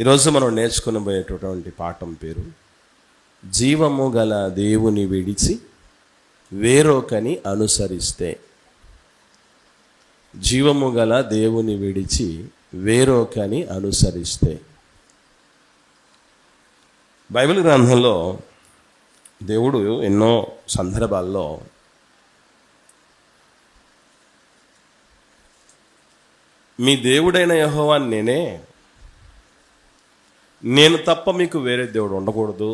ఈరోజు మనం నేర్చుకునబోయేటటువంటి పాఠం పేరు జీవము గల దేవుని విడిచి వేరొకని అనుసరిస్తే. జీవము గల దేవుని విడిచి వేరొకని అనుసరిస్తే. బైబిల్ గ్రంథంలో దేవుడు ఎన్నో సందర్భాల్లో మీ దేవుడైన యెహోవా నేనే, నేను తప్ప మీకు వేరే దేవుడు ఉండకూడదు,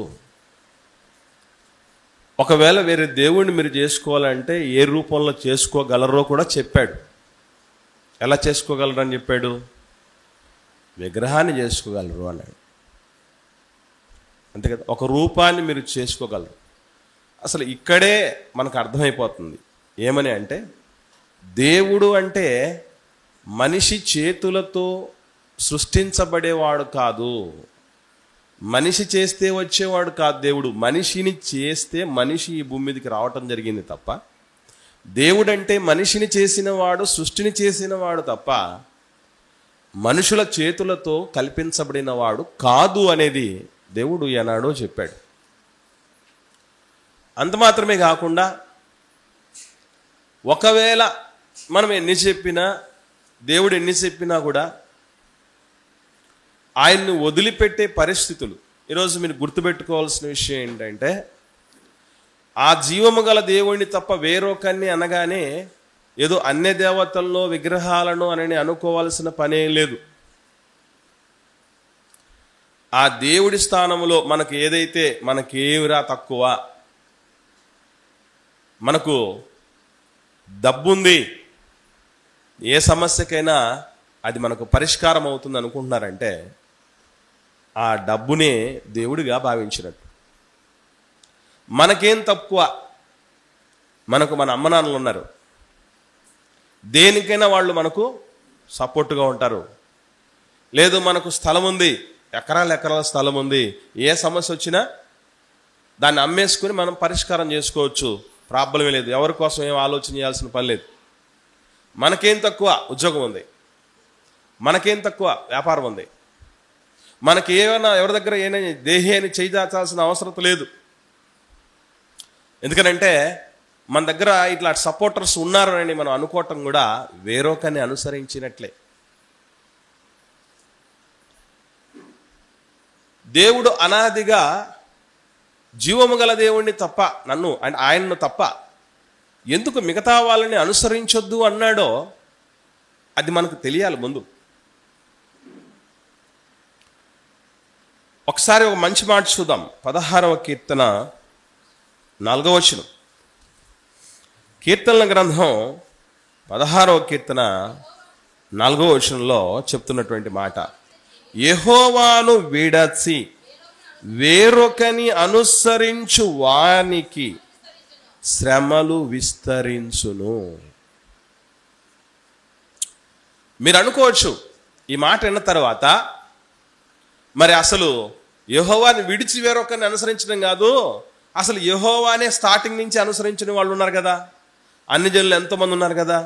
ఒకవేళ వేరే దేవుడిని మీరు చేసుకోవాలంటే ఏ రూపంలో చేసుకోగలరో కూడా చెప్పాడు. ఎలా చేసుకోగలరని చెప్పాడు? విగ్రహాన్ని చేసుకోగలరు అన్నాడు. అంతే కదా, ఒక రూపాన్ని మీరు చేసుకోగలరు. అసలు ఇక్కడే మనకు అర్థమైపోతుంది ఏమని అంటే, దేవుడు అంటే మనిషి చేతులతో సృష్టించబడేవాడు కాదు, మనిషి చేస్తే వచ్చేవాడు కాదు. దేవుడు మనిషిని చేస్తే మనిషి ఈ భూమి మీదకి రావటం జరిగింది తప్ప, దేవుడంటే మనిషిని చేసినవాడు, సృష్టిని చేసినవాడు తప్ప మనుషుల చేతులతో కల్పించబడినవాడు కాదు అనేది దేవుడు ఏనాడో చెప్పాడు. అంత మాత్రమే కాకుండా, ఒకవేళ మనం ఎన్ని చెప్పినా, దేవుడు ఎన్ని చెప్పినా కూడా ఆయన్ని వదిలిపెట్టే పరిస్థితులు. ఈరోజు మీరు గుర్తుపెట్టుకోవాల్సిన విషయం ఏంటంటే, ఆ జీవము గల దేవుడిని తప్ప వేరొకరిని అనగానే ఏదో అన్య దేవతల్లో విగ్రహాలను అని అనుకోవాల్సిన పనే లేదు. ఆ దేవుడి స్థానంలో మనకు ఏదైతే మనకేమిరా తక్కువ, మనకు డబ్బుంది, ఏ సమస్యకైనా అది మనకు పరిష్కారం అవుతుంది అనుకుంటున్నారంటే ఆ డబ్బునే దేవుడిగా భావించినట్టు. మనకేం తక్కువ? మనకు మన అమ్మ నాన్నలు ఉన్నారు, దేనికైనా వాళ్ళు మనకు సపోర్టుగా ఉంటారు. లేదు మనకు స్థలం ఉంది, ఎకరాల స్థలం ఉంది, ఏ సమస్య వచ్చినా దాన్ని అమ్మేసుకుని మనం పరిష్కారం చేసుకోవచ్చు, ప్రాబ్లమే లేదు. ఎవరి కోసం ఏం ఆలోచన చేయాల్సిన పని లేదు. మనకేం తక్కువ? ఉద్యోగం ఉంది. మనకేం తక్కువ? వ్యాపారం ఉంది. మనకి ఏమైనా ఎవరి దగ్గర ఏమైనా దేహి అని చేయించాల్సిన అవసరం లేదు. ఎందుకనంటే మన దగ్గర ఇట్లా సపోర్టర్స్ ఉన్నారు అని మనం అనుకోవటం కూడా వేరొకరిని అనుసరించినట్లే. దేవుడు అనాదిగా జీవము గల దేవుణ్ణి తప్ప, నన్ను ఆయన్ను తప్ప ఎందుకు మిగతా వాళ్ళని అనుసరించొద్దు అన్నాడో అది మనకు తెలియాలి ముందు. ఒకసారి ఒక మంచి మాట చూద్దాం. 16వ కీర్తన 4వ వచనం. కీర్తనల గ్రంథం 16వ కీర్తన 4వ వచనంలో చెప్తున్నటువంటి మాట, యెహోవాను విడచి వేరొకని అనుసరించు వానికి శ్రమలు విస్తరించును. మీరు అనుకోవచ్చు ఈ మాట విన్న తర్వాత, మరి అసలు యెహోవాని విడిచి వేరొకరిని అనుసరించడం కాదు, అసలు యెహోవానే స్టార్టింగ్ నుంచి అనుసరించిన వాళ్ళు ఉన్నారు కదా, అన్ని జనులు ఎంతోమంది ఉన్నారు కదా.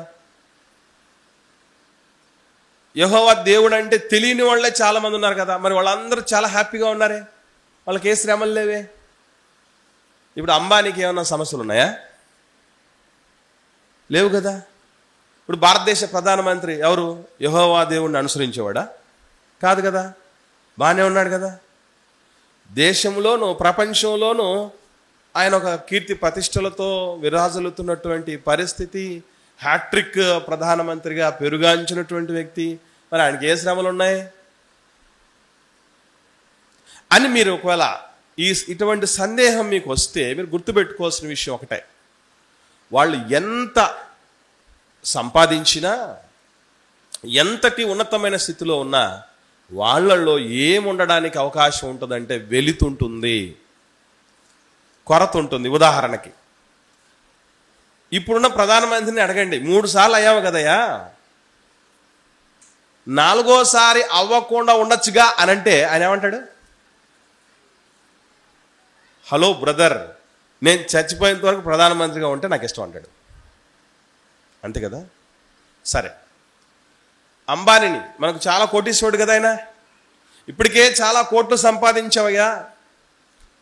యెహోవా దేవుడు అంటే తెలియని వాళ్ళే చాలా మంది ఉన్నారు కదా. మరి వాళ్ళందరూ చాలా హ్యాపీగా ఉన్నారే, వాళ్ళకి ఏ శ్రమలు లేవే. ఇప్పుడు అంబానీకి ఏమన్నా సమస్యలు ఉన్నాయా? లేవు కదా. ఇప్పుడు భారతదేశ ప్రధానమంత్రి ఎవరు? యెహోవా దేవుడిని అనుసరించేవాడా? కాదు కదా, బాగానే ఉన్నాడు కదా. దేశంలోనూ ప్రపంచంలోనూ ఆయన ఒక కీర్తి ప్రతిష్టలతో విరాజులుతున్నటువంటి పరిస్థితి, హ్యాట్రిక్ ప్రధానమంత్రిగా పెరుగాంచినటువంటి వ్యక్తి. మరి ఆయనకి ఏ శ్రమలు ఉన్నాయి అని మీరు ఒకవేళ ఇటువంటి సందేహం మీకు వస్తే మీరు గుర్తుపెట్టుకోవాల్సిన విషయం ఒకటే, వాళ్ళు ఎంత సంపాదించినా, ఎంతటి ఉన్నతమైన స్థితిలో ఉన్నా వాళ్ళల్లో ఏముండడానికి అవకాశం ఉంటుందంటే వెలితుంటుంది, కొరత ఉంటుంది. ఉదాహరణకి ఇప్పుడున్న ప్రధానమంత్రిని అడగండి, 3 సార్లు అయ్యావు కదయ్యా, 4వసారి అవ్వకుండా ఉండొచ్చుగా అని అంటే ఆయన ఏమంటాడు? హలో బ్రదర్, నేను చచ్చిపోయేంత వరకు ప్రధానమంత్రిగా ఉంటే నాకు ఇష్టం అంటాడు. అంతే కదా. సరే, అంబానీని మనకు చాలా కోటీశ్వరుడు కదా ఆయన, ఇప్పటికే చాలా కోట్లు సంపాదించావయ్యా,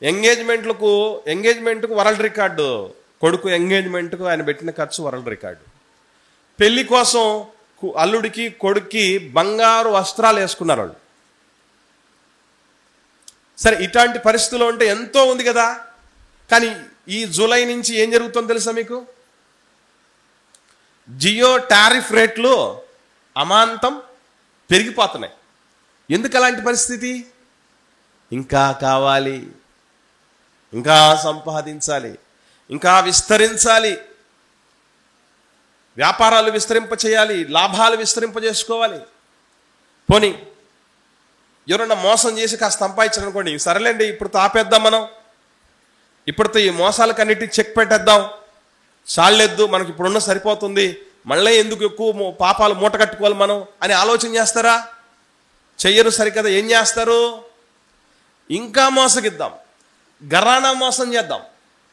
ఎంగేజ్మెంట్కు వరల్డ్ రికార్డు, కొడుకు ఎంగేజ్మెంట్కు ఆయన పెట్టిన ఖర్చు వరల్డ్ రికార్డు, పెళ్లి కోసం అల్లుడికి కొడుక్కి బంగారు వస్త్రాలు వేసుకున్నారు వాళ్ళు. సరే, ఇట్లాంటి పరిస్థితుల్లో ఉంటే ఎంతో ఉంది కదా. కానీ ఈ జూలై నుంచి ఏం జరుగుతుందో తెలుసా మీకు? జియో టారిఫ్ రేట్లు అమాంతం పెరిగిపోతున్నాయి. ఎందుకు అలాంటి పరిస్థితి? ఇంకా కావాలి, ఇంకా సంపాదించాలి, ఇంకా విస్తరించాలి, వ్యాపారాలు విస్తరింపచేయాలి, లాభాలు విస్తరింపజేసుకోవాలి. పోనీ ఎవరన్నా మోసం చేసి కాస్త సంపాదించారు అనుకోండి, సరేలేండి ఇప్పుడు ఆపేద్దాం, మనం ఇప్పుడుతో ఈ మోసాలకన్నిటికీ చెక్ పెట్టేద్దాం, చాలెద్దు, మనకి ఇప్పుడున్న సరిపోతుంది, మళ్ళీ ఎందుకు ఎక్కువ పాపాలు మూట కట్టుకోవాలి మనం అని ఆలోచన చేస్తారా? చెయ్యరు. సరికదా, ఏం చేస్తారు? ఇంకా మోసగిద్దాం, గరానా మోసం చేద్దాం,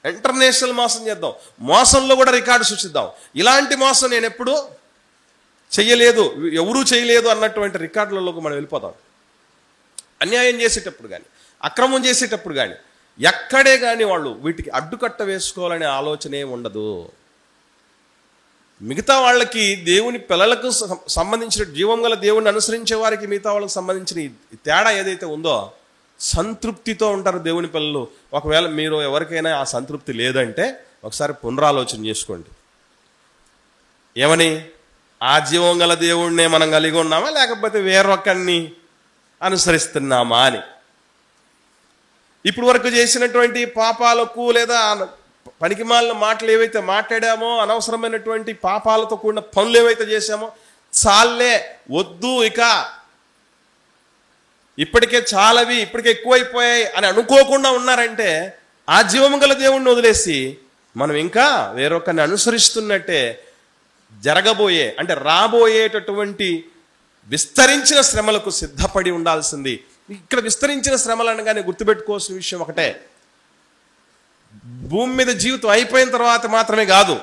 ఇంటర్నేషనల్ మోసం చేద్దాం, మోసంలో కూడా రికార్డు సృష్టిద్దాం. ఇలాంటి మోసం నేను ఎప్పుడు చెయ్యలేదు, ఎవరూ చేయలేదు అన్నటువంటి రికార్డులలోకి మనం వెళ్ళిపోతాం. అన్యాయం చేసేటప్పుడు కానీ, అక్రమం చేసేటప్పుడు కానీ, ఎక్కడే కానీ వాళ్ళు వీటికి అడ్డుకట్ట వేసుకోవాలనే ఆలోచనే ఉండదు. మిగతా వాళ్ళకి, దేవుని పిల్లలకు సంబంధించిన జీవం గల దేవుణ్ణి అనుసరించే వారికి మిగతా వాళ్ళకి సంబంధించిన ఈ తేడా ఏదైతే ఉందో, సంతృప్తితో ఉంటారు దేవుని పిల్లలు. ఒకవేళ మీరు ఎవరికైనా ఆ సంతృప్తి లేదంటే ఒకసారి పునరాలోచన చేసుకోండి. ఏమని? ఆ జీవం గల దేవుణ్ణే మనం కలిగి ఉన్నామా, లేకపోతే వేరొకరిని అనుసరిస్తున్నామా అని. ఇప్పుడు వరకు చేసినటువంటి పాపాలకు లేదా పనికిమాలిన మాటలు ఏవైతే మాట్లాడామో, అనవసరమైనటువంటి పాపాలతో కూడిన పనులు ఏవైతే చేశామో, చాలే, వద్దు, ఇక ఇప్పటికే చాలవి, ఇప్పటికే ఎక్కువైపోయాయి అని అనుకోకుండా ఉన్నారంటే ఆ జీవము గల దేవుణ్ణి వదిలేసి మనం ఇంకా వేరొకరిని అనుసరిస్తున్నట్టే. జరగబోయే అంటే రాబోయేటటువంటి విస్తరించిన శ్రమలకు సిద్ధపడి ఉండాల్సింది. ఇక్కడ విస్తరించిన శ్రమలు అనగానే గుర్తుపెట్టుకోవాల్సిన విషయం ఒకటే, భూమి మీద జీవితం అయిపోయిన తర్వాత మాత్రమే కాదు,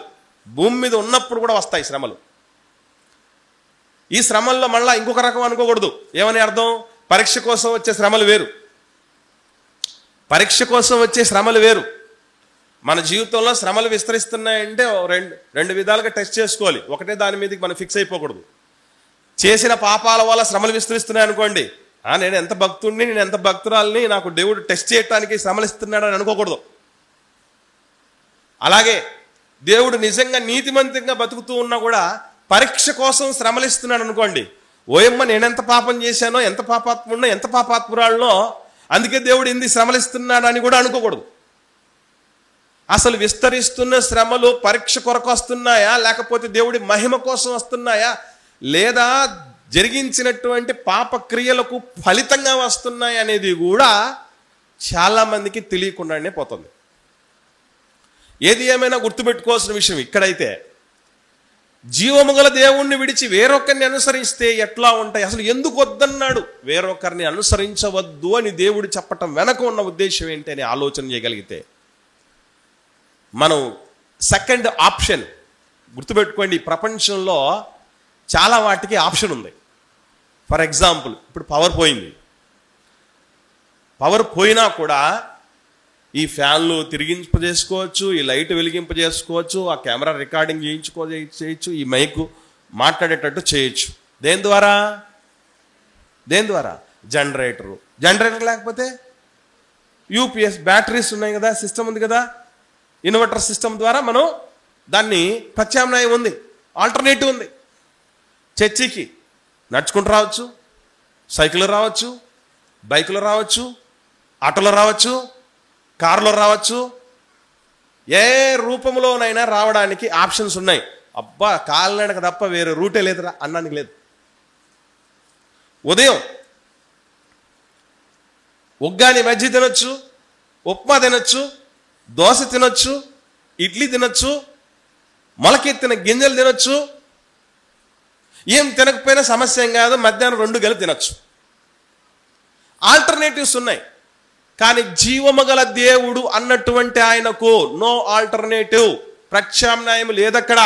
భూమి మీద ఉన్నప్పుడు కూడా వస్తాయి శ్రమలు. ఈ శ్రమల్లో మళ్ళా ఇంకొక రకం అనుకోకూడదు. ఏమని అర్థం? పరీక్ష కోసం వచ్చే శ్రమలు వేరు, పరీక్ష కోసం వచ్చే శ్రమలు వేరు. మన జీవితంలో శ్రమలు విస్తరిస్తున్నాయంటే రెండు విధాలుగా టెస్ట్ చేసుకోవాలి. ఒకటే దాని మీదకి మనం ఫిక్స్ అయిపోకూడదు. చేసిన పాపాల వల్ల శ్రమలు విస్తరిస్తున్నాయి అనుకోండి, నేను ఎంత భక్తుడిని, నేను ఎంత భక్తురాలని, నాకు దేవుడు టెస్ట్ చేయడానికి శ్రమలు ఇస్తున్నాడని అనుకోకూడదు. అలాగే దేవుడు నిజంగా నీతిమంతంగా బతుకుతూ ఉన్నా కూడా పరీక్ష కోసం శ్రమలు ఇస్తున్నాడు అనుకోండి, ఓయమ్మ నేనెంత పాపం చేశానో, ఎంత పాపాత్ముడినో, ఎంత పాపాత్మురాళ్ళనో, అందుకే దేవుడు ఇంది శ్రమలు ఇస్తున్నాడు అని కూడా అనుకోకూడదు. అసలు విస్తరిస్తున్న శ్రమలు పరీక్ష కొరకు వస్తున్నాయా, లేకపోతే దేవుడి మహిమ కోసం వస్తున్నాయా, లేదా జరిగించినటువంటి పాపక్రియలకు ఫలితంగా వస్తున్నాయి అనేది కూడా చాలా మందికి తెలియకుండానే పోతుంది. ఏది ఏమైనా గుర్తుపెట్టుకోవాల్సిన విషయం ఇక్కడైతే, జీవము గల దేవుణ్ణి విడిచి వేరొకరిని అనుసరిస్తే ఎట్లా ఉంటాయి, అసలు ఎందుకు వద్దన్నాడు వేరొకరిని అనుసరించవద్దు అని దేవుడు చెప్పటం వెనక ఉన్న ఉద్దేశం ఏంటి అని ఆలోచన చేయగలిగితే మనం సెకండ్ ఆప్షన్ గుర్తుపెట్టుకోండి. ప్రపంచంలో చాలా వాటికి ఆప్షన్ ఉంది. ఫర్ ఎగ్జాంపుల్, ఇప్పుడు పవర్ పోయింది, పవర్ పోయినా కూడా ఈ ఫ్యాన్లు తిరిగింపజేసుకోవచ్చు, ఈ లైట్ వెలిగింపజేసుకోవచ్చు, ఆ కెమెరా రికార్డింగ్ చేయొచ్చు, ఈ మైకు మాట్లాడేటట్టు చేయొచ్చు. దేని ద్వారా? జనరేటర్ లేకపోతే యూపీఎస్ బ్యాటరీస్ ఉన్నాయి కదా, సిస్టమ్ ఉంది కదా, ఇన్వర్టర్ సిస్టమ్ ద్వారా మనం దాన్ని ప్రత్యామ్నాయం ఉంది, ఆల్టర్నేటివ్ ఉంది. చర్చికి నడుచుకుంటూ రావచ్చు, సైకిల్లో రావచ్చు, బైకులో రావచ్చు, ఆటోలో రావచ్చు, కారులో రావచ్చు, ఏ రూపంలోనైనా రావడానికి ఆప్షన్స్ ఉన్నాయి. అబ్బా కాలినడక తప్ప వేరే రూటే లేదురా అన్నానికి లేదు. ఉదయం ఉగ్గాని మజ్జి తినొచ్చు, ఉప్మా తినొచ్చు, దోశ తినొచ్చు, ఇడ్లీ తినొచ్చు, మొలకెత్తిన గింజలు తినొచ్చు, ఏం తినకపోయినా సమస్య ఏం కాదు, మధ్యాహ్నం 2 గెలు తినొచ్చు. ఆల్టర్నేటివ్స్ ఉన్నాయి. కానీ జీవము గల దేవుడు అన్నటువంటి ఆయనకు నో ఆల్టర్నేటివ్, ప్రత్యామ్నాయం లేదక్కడ.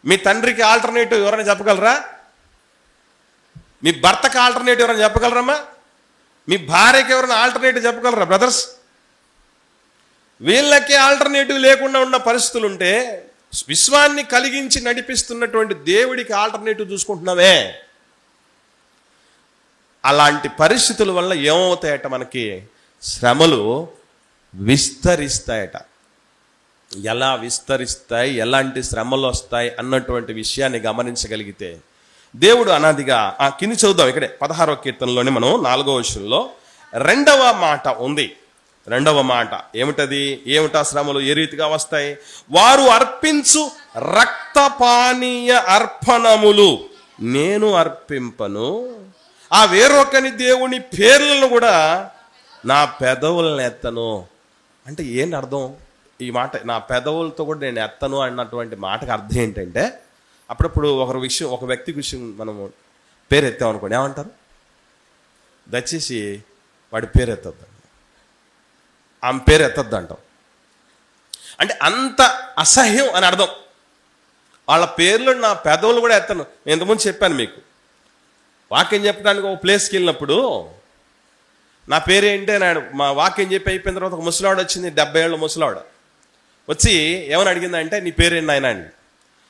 మీ తండ్రికి ఆల్టర్నేటివ్ ఎవరైనా చెప్పగలరా? మీ భర్తకు ఆల్టర్నేటివ్ ఎవరైనా చెప్పగలరమ్మా? మీ భార్యకి ఎవరైనా ఆల్టర్నేటివ్ చెప్పగలరా బ్రదర్స్? వీళ్ళకే ఆల్టర్నేటివ్ లేకుండా ఉన్న పరిస్థితులు ఉంటే విశ్వాన్ని కలిగించి నడిపిస్తున్నటువంటి దేవుడికి ఆల్టర్నేటివ్ చూసుకుంటున్నామే. అలాంటి పరిస్థితుల వల్ల ఏమవుతాయట? మనకి శ్రమలు విస్తరిస్తాయట. ఎలా విస్తరిస్తాయి, ఎలాంటి శ్రమలు వస్తాయి అన్నటువంటి విషయాన్ని గమనించగలిగితే దేవుడు అనాదిగా కింది చదువుదాం. ఇక్కడే 16వ కీర్తనలోనే మనం 4వ వచనంలో 2వ మాట ఉంది. 2వ మాట ఏమిటా శ్రమలు ఏ రీతిగా వస్తాయి? వారు అర్పించు రక్తపానీయ అర్పణములు నేను అర్పింపను, ఆ వేరొకని దేవుని పేర్లను కూడా నా పెదవులను ఎత్తను. అంటే ఏంటి అర్థం? ఈ మాట నా పెదవులతో కూడా నేను ఎత్తను అన్నటువంటి మాటకు అర్థం ఏంటంటే, అప్పుడప్పుడు ఒక వ్యక్తి విషయం మనము పేరు ఎత్తామనుకోండి, ఏమంటారు? దయచేసి వాడి పేరు ఎత్తద్దు, ఆమె పేరు ఎత్తద్దు అంటాం. అంటే అంత అసహ్యం అని అర్థం. వాళ్ళ పేర్లు నా పెదవులు కూడా ఎత్తను. నేను ఇంతకుముందు చెప్పాను మీకు, వాక్యం చెప్పడానికి ఒక ప్లేస్కి వెళ్ళినప్పుడు నా పేరేంటి అన్నాడు. మా వాక్యం చెప్పి అయిపోయిన తర్వాత ఒక ముసలాడు వచ్చింది, 70 ఏళ్ళ ముసలాడు వచ్చి ఏమని అడిగిందంటే, నీ పేరేంటి ఆయన అండి.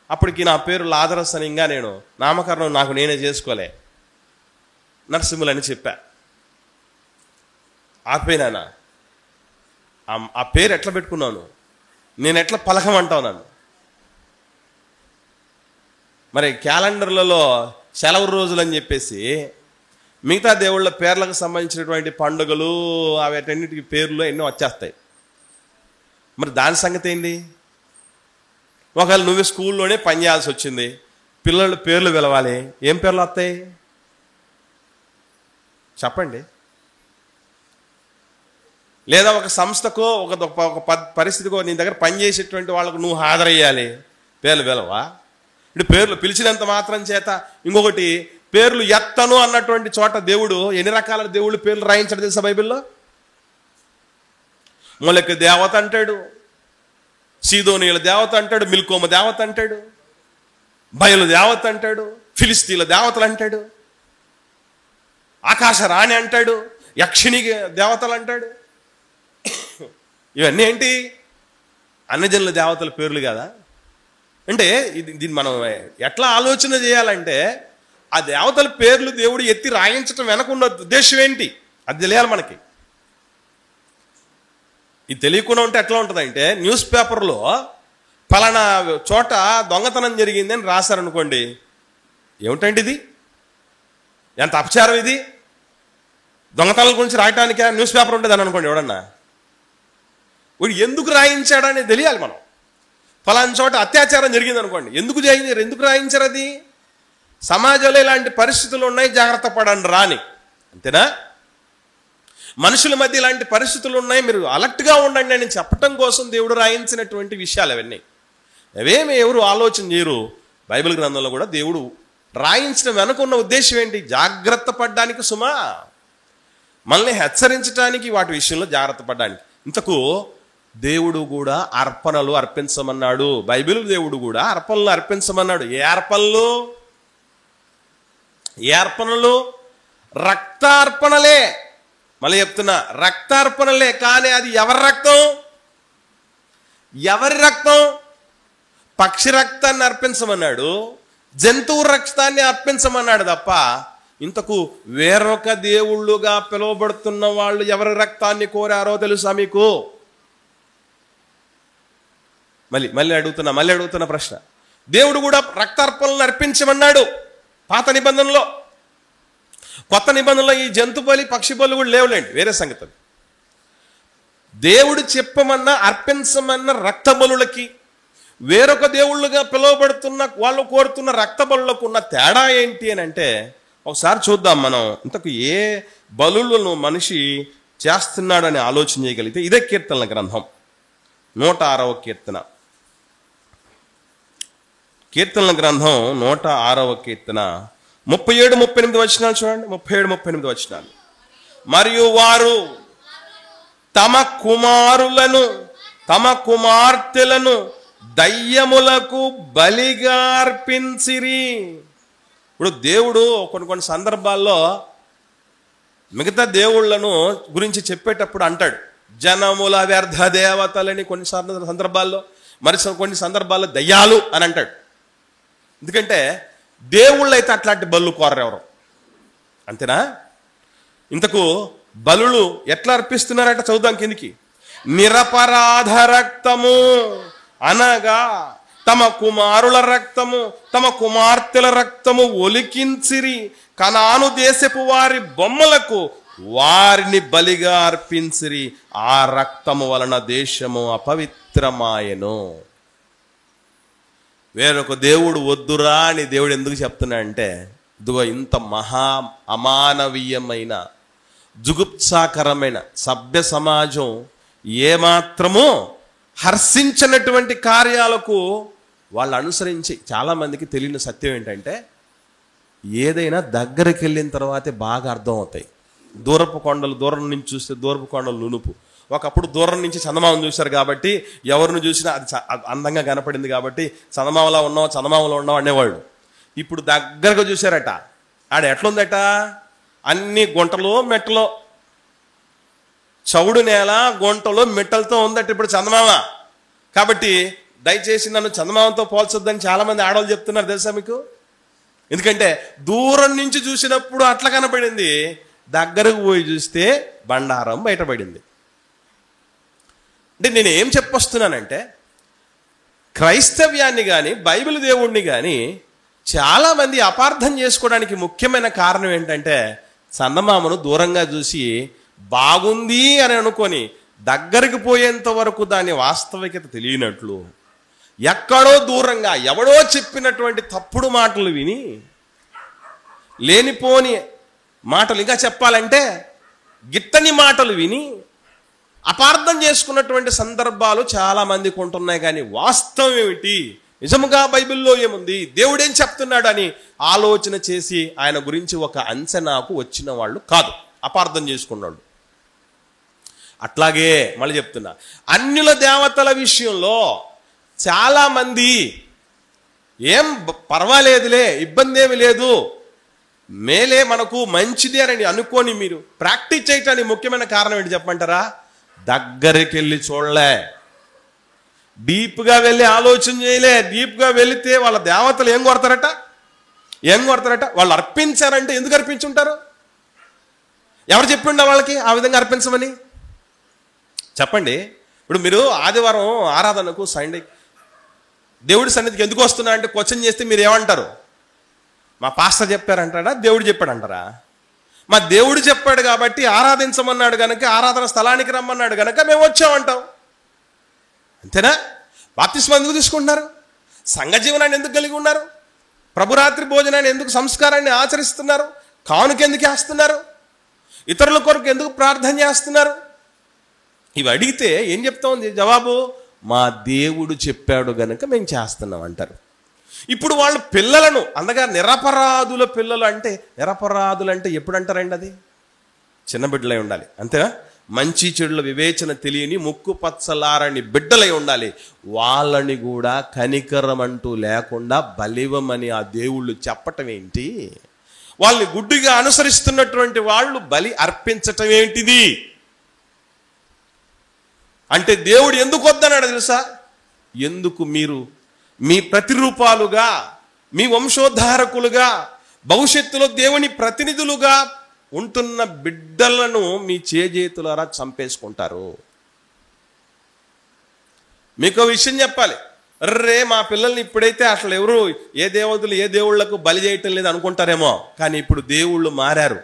అప్పటికి నా పేరు లాజరస్ అని, ఇంకా నేను నామకరణం నాకు నేనే చేసుకోలే, నరసింహులు అని చెప్పా. ఆపేనానా ఆ పేరు ఎట్లా పెట్టుకున్నాను, నేను ఎట్లా పలకమంటావు నన్ను? మరి క్యాలెండర్లలో సెలవు రోజులు అని చెప్పేసి మిగతా దేవుళ్ళ పేర్లకు సంబంధించినటువంటి పండుగలు అవిటన్నిటికి పేర్లు ఎన్నో వచ్చేస్తాయి. మరి దాని సంగతి ఏంటి? ఒకవేళ నువ్వు స్కూల్లోనే పని చేయాల్సి వచ్చింది, పిల్లల పేర్లు పిలవాలి, ఏం పేర్లు వస్తాయి చెప్పండి? లేదా ఒక సంస్థకో ఒక పరిస్థితికో నీ దగ్గర పనిచేసేటువంటి వాళ్ళకు నువ్వు హాజరయ్యాలి, పేర్లు పిలవా? ఇప్పుడు పేర్లు పిలిచినంత మాత్రం చేత ఇంకొకటి పేర్లు ఎత్తను అన్నటువంటి చోట దేవుడు ఎన్ని రకాల దేవుళ్ళు పేర్లు రాయించాడు తెలుసా బైబిల్లో? మొలక దేవత అంటాడు, సీదోనీయుల దేవత అంటాడు, మిల్కోమ దేవత అంటాడు, బయలు దేవత అంటాడు, ఫిలిస్తీన్ల దేవతలు అంటాడు, ఆకాశ రాణి అంటాడు, యక్షిణి దేవతలు అంటాడు. ఇవన్నీ ఏంటి? అన్యజనుల దేవతల పేర్లు కదా. అంటే దీన్ని మనం ఎట్లా ఆలోచన చేయాలంటే, ఆ దేవతల పేర్లు దేవుడు ఎత్తి రాయించటం వెనకున్న ఉద్దేశం ఏంటి అది తెలియాలి మనకి. ఇది తెలియకుండా ఉంటే ఎట్లా ఉంటుందంటే, న్యూస్ పేపర్లో ఫలానా చోట దొంగతనం జరిగింది అని రాశారనుకోండి, ఏమిటండి ఇది, ఎంత అపచారం ఇది, దొంగతనాల గురించి రాయటానికి న్యూస్ పేపర్ ఉంటుంది అని అనుకోండి. ఎవడన్నా వీడు ఎందుకు రాయించాడని తెలియాలి మనం. ఫలానా చోట అత్యాచారం జరిగింది అనుకోండి, ఎందుకు రాయించారు? అది సమాజంలో ఇలాంటి పరిస్థితులు ఉన్నాయి, జాగ్రత్త పడండి రాని, అంతేనా? మనుషుల మధ్య ఇలాంటి పరిస్థితులు ఉన్నాయి, మీరు అలర్ట్గా ఉండండి అని చెప్పటం కోసం దేవుడు రాయించినటువంటి విషయాలు అవన్నీ. అవేమి ఎవరు ఆలోచన చేయరు. బైబిల్ గ్రంథంలో కూడా దేవుడు రాయించడం వెనుకున్న ఉద్దేశం ఏంటి? జాగ్రత్త పడ్డానికి సుమా, మనల్ని హెచ్చరించడానికి, వాటి విషయంలో జాగ్రత్త పడ్డానికి. ఇంతకు దేవుడు కూడా అర్పణలు అర్పించమన్నాడు. బైబిల్ దేవుడు కూడా అర్పణలు అర్పించమన్నాడు. ఏ అర్పణలు? రక్తార్పణలే. మళ్ళీ చెప్తున్నా, రక్తార్పణలే. కానీ అది ఎవరి రక్తం? పక్షి రక్తాన్ని అర్పించమన్నాడు, జంతువు రక్తాన్ని అర్పించమన్నాడు తప్ప, ఇంతకు వేరొక దేవుళ్ళుగా పిలువబడుతున్న వాళ్ళు ఎవరి రక్తాన్ని కోరారో తెలుసా మీకు? మళ్ళీ అడుగుతున్న ప్రశ్న. దేవుడు కూడా రక్తార్పణలను అర్పించమన్నాడు పాత నిబంధనలో. కొత్త నిబంధనలో ఈ జంతు బలి, పక్షి బలు కూడా లేవులేండి, వేరే సంగతి. దేవుడు చెప్పమన్నా అర్పించమన్న రక్త బలులకి, వేరొక దేవుళ్ళుగా పిలువబడుతున్న వాళ్ళు కోరుతున్న రక్త బలులకు ఉన్న తేడా ఏంటి అని అంటే, ఒకసారి చూద్దాం మనం. ఇంతకు ఏ బలులను మనిషి చేస్తున్నాడని ఆలోచన చేయగలిగితే ఇదే కీర్తనల గ్రంథం 106వ కీర్తన. కీర్తనల గ్రంథం 106వ కీర్తన 37-38 వచనాలు చూడండి. 37-38 వచనాలు. మరియు వారు తమ కుమారులను తమ కుమార్తెలను దయ్యములకు బలిగా అర్పించిరి. ఇప్పుడు దేవుడు కొన్ని సందర్భాల్లో మిగతా దేవుళ్లను గురించి చెప్పేటప్పుడు అంటాడు, జనముల వ్యర్థ దేవతలని కొన్ని సందర్భాల్లో, మరి కొన్ని సందర్భాల్లో దయ్యాలు అని అంటాడు. ఎందుకంటే దేవుళ్ళు అయితే అట్లాంటి బలు కోరరెవరు, అంతేనా? ఇంతకు బలులు ఎట్లా అర్పిస్తున్నారట చదువుదాం కిందికి. నిరపరాధ రక్తము అనగా తమ కుమారుల రక్తము తమ కుమార్తెల రక్తము ఒలికించిరి కనాను దేశపు వారి బొమ్మలకు వారిని బలిగా అర్పించిరి, ఆ రక్తము వలన దేశము అపవిత్రమాయెను. వేరొక దేవుడు వద్దురా అని దేవుడు ఎందుకు చెప్తున్నాడంటే, ఇదిగో ఇంత మహా అమానవీయమైన జుగుప్సాకరమైన సభ్య సమాజం ఏమాత్రమూ హర్షించినటువంటి కార్యాలకు వాళ్ళు అనుసరించి, చాలామందికి తెలియని సత్యం ఏంటంటే, ఏదైనా దగ్గరికి వెళ్ళిన తర్వాతే బాగా అర్థం అవుతాయి. దూరపు కొండలు, దూరం నుంచి చూస్తే దూరపు కొండలు నునుపు. ఒకప్పుడు దూరం నుంచి చందమామను చూశారు కాబట్టి ఎవరిని చూసినా అది అందంగా కనపడింది కాబట్టి చందమామలా ఉన్నాం అనేవాళ్ళు. ఇప్పుడు దగ్గరగా చూశారట, ఆడ ఎట్లుందట, అన్ని గుంటలు మెట్టలు, చౌడు నేల గుంటలు మెట్టలతో ఉందట ఇప్పుడు చందమామ. కాబట్టి దయచేసి నన్ను చందమామతో పోల్చొద్దని చాలా మంది ఆడవాళ్ళు చెప్తున్నారు, తెలుసా మీకు? ఎందుకంటే దూరం నుంచి చూసినప్పుడు అట్లా కనపడింది, దగ్గరకు పోయి చూస్తే బండారం బయటపడింది. అంటే నేను ఏం చెప్పొస్తున్నానంటే, క్రైస్తవ్యాన్ని కానీ బైబిల్ దేవుణ్ణి కానీ చాలామంది అపార్థం చేసుకోవడానికి ముఖ్యమైన కారణం ఏంటంటే, చందమామను దూరంగా చూసి బాగుంది అని అనుకొని దగ్గరికి పోయేంత వరకు దాని వాస్తవికత తెలియనట్లు, ఎక్కడో దూరంగా ఎవడో చెప్పినటువంటి తప్పుడు మాటలు విని, లేనిపోని మాటలు, ఇంకా చెప్పాలంటే గిట్టని మాటలు విని అపార్థం చేసుకున్నటువంటి సందర్భాలు చాలా మందికి ఉంటున్నాయి. కానీ వాస్తవం ఏమిటి, నిజముగా బైబిల్లో ఏముంది, దేవుడేం చెప్తున్నాడు అని ఆలోచన చేసి ఆయన గురించి ఒక అంచనాకు వచ్చిన వాళ్ళు కాదు, అపార్థం చేసుకున్నాడు. అట్లాగే మళ్ళీ చెప్తున్నా, అన్యుల దేవతల విషయంలో చాలా మంది ఏం పర్వాలేదులే, ఇబ్బంది ఏమి లేదు, మేలే మనకు మంచిది అని అనుకోని మీరు ప్రాక్టీస్ చేయటానికి ముఖ్యమైన కారణం ఏంటి చెప్పమంటారా? దగ్గరికి వెళ్ళి చూడలే, డీప్గా వెళ్ళి ఆలోచన చేయలే. డీప్గా వెళితే వాళ్ళ దేవతలు ఏం కొడతారట, వాళ్ళు అర్పించారంటే ఎందుకు అర్పించుంటారు? ఎవరు చెప్పిండ వాళ్ళకి ఆ విధంగా అర్పించమని? చెప్పండి. ఇప్పుడు మీరు ఆదివారం ఆరాధనకు సండే దేవుడి సన్నిధికి ఎందుకు వస్తున్నా అంటే క్వశ్చన్ చేస్తే మీరు ఏమంటారు? మా పాస్టర్ చెప్పారంటారా, దేవుడు చెప్పాడంటారా? మా దేవుడు చెప్పాడు కాబట్టి ఆరాధించమన్నాడు కనుక, ఆరాధన స్థలానికి రమ్మన్నాడు కనుక మేము వచ్చామంటాం, అంతేనా? బాప్తిస్మా ఎందుకు తీసుకుంటున్నారు? సంఘ జీవనాన్ని ఎందుకు కలిగి ఉన్నారు? ప్రభురాత్రి భోజనాన్ని ఎందుకు, సంస్కారాన్ని ఆచరిస్తున్నారు? కానుక ఎందుకు వేస్తున్నారు? ఇతరుల కొరకు ఎందుకు ప్రార్థన చేస్తున్నారు? ఇవి అడిగితే ఏం చెప్తా ఉంది జవాబు? మా దేవుడు చెప్పాడు గనుక మేము చేస్తున్నాం అంటారు. ఇప్పుడు వాళ్ళు పిల్లలను, అందుగా నిరపరాధుల పిల్లలు అంటే, నిరపరాధులు అంటే ఎప్పుడు అంటారండి? అది చిన్న బిడ్డలై ఉండాలి, అంతేనా? మంచి చెడుల వివేచన తెలియని ముక్కు పచ్చలారని బిడ్డలై ఉండాలి. వాళ్ళని కూడా కనికరం అంటూ లేకుండా బలివమని ఆ దేవుళ్ళు చెప్పటం ఏంటి? వాళ్ళని గుడ్డిగా అనుసరిస్తున్నటువంటి వాళ్ళు బలి అర్పించటం ఏంటిది అంటే, దేవుడు ఎందుకు వద్దన్నాడు తెలుసా? ఎందుకు మీరు మీ ప్రతిరూపాలుగా, మీ వంశోద్ధారకులుగా, భవిష్యత్తులో దేవుని ప్రతినిధులుగా ఉంటున్న బిడ్డలను మీ చేజేతులారా చంపేసుకుంటారు. మీకు విషయం చెప్పాలి, అర్రే మా పిల్లల్ని ఇప్పుడైతే అసలు ఎవరు ఏ దేవతలు ఏ దేవుళ్లకు బలి చేయటం లేదు అనుకుంటారేమో, కానీ ఇప్పుడు దేవుళ్ళు మారారు.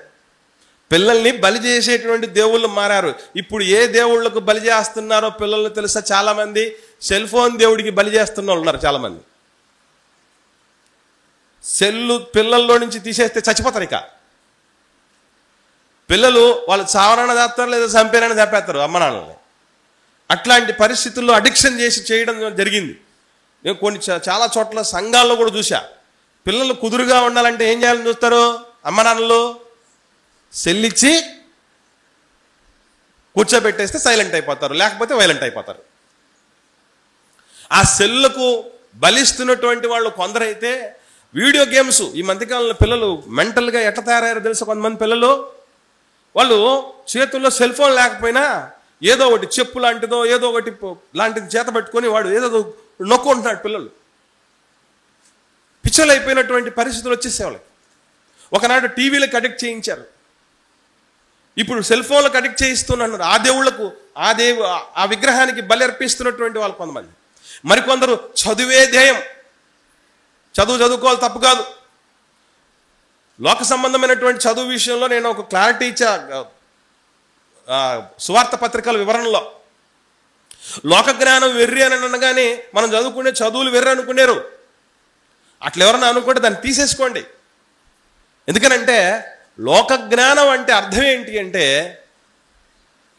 పిల్లల్ని బలి చేసేటువంటి దేవుళ్ళు మారారు. ఇప్పుడు ఏ దేవుళ్లకు బలి చేస్తున్నారో పిల్లల్ని తెలుసా? చాలా మంది సెల్ ఫోన్ దేవుడికి బలి చేస్తున్న వాళ్ళు ఉన్నారు. చాలా మంది సెల్లు పిల్లల్లో నుంచి తీసేస్తే చచ్చిపోతారు. ఇక పిల్లలు వాళ్ళు చావరణ చేస్తారు, లేదా చంపేరని చంపేస్తారు అమ్మ నాన్నల్ని. అట్లాంటి పరిస్థితుల్లో అడిక్షన్ చేసి చేయడం జరిగింది. నేను కొన్ని చాలా చోట్ల సంఘాల్లో కూడా చూసా. పిల్లలు కుదురుగా ఉండాలంటే ఏం చేయాలని చూస్తారు అమ్మ నాన్నలు? సెల్లిచ్చి కూర్చోబెట్టేస్తే సైలెంట్ అయిపోతారు, లేకపోతే వైలెంట్ అయిపోతారు. ఆ సెల్లుకు బలిస్తున్నటువంటి వాళ్ళు కొందరైతే వీడియో గేమ్స్. ఈ మధ్యకాలంలో పిల్లలు మెంటల్గా ఎట్లా తయారయ్యారో తెలుసా? కొంతమంది పిల్లలు వాళ్ళు చేతుల్లో సెల్ ఫోన్ లేకపోయినా ఏదో ఒకటి చెప్పు లాంటిదో ఏదో ఒకటి లాంటిది చేత పెట్టుకొని వాడు ఏదో నొక్కుంటున్నాడు. పిల్లలు పిచ్చలు అయిపోయినటువంటి పరిస్థితులు వచ్చేసే వాళ్ళకి. ఒకనాడు టీవీలకు అడిక్ట్ చేయించారు, ఇప్పుడు సెల్ ఫోన్లకు అడిక్ట్ చేయిస్తున్నారు. ఆ దేవుళ్లకు ఆ విగ్రహానికి బలి అర్పిస్తున్నటువంటి వాళ్ళు కొంతమంది. మరికొందరు చదువే ధ్యేయం, చదువుకోవాలి, తప్పు కాదు. లోక సంబంధమైనటువంటి చదువు విషయంలో నేను ఒక క్లారిటీ ఇచ్చా సువార్త పత్రికల వివరణలో. లోక జ్ఞానం వెర్రి అని అనగానే మనం చదువుకునే చదువులు వెర్రి అనుకునేరు. అట్లా ఎవరన్నా అనుకుంటే దాన్ని తీసేసుకోండి. ఎందుకనంటే లోక జ్ఞానం అంటే అర్థం ఏంటి అంటే,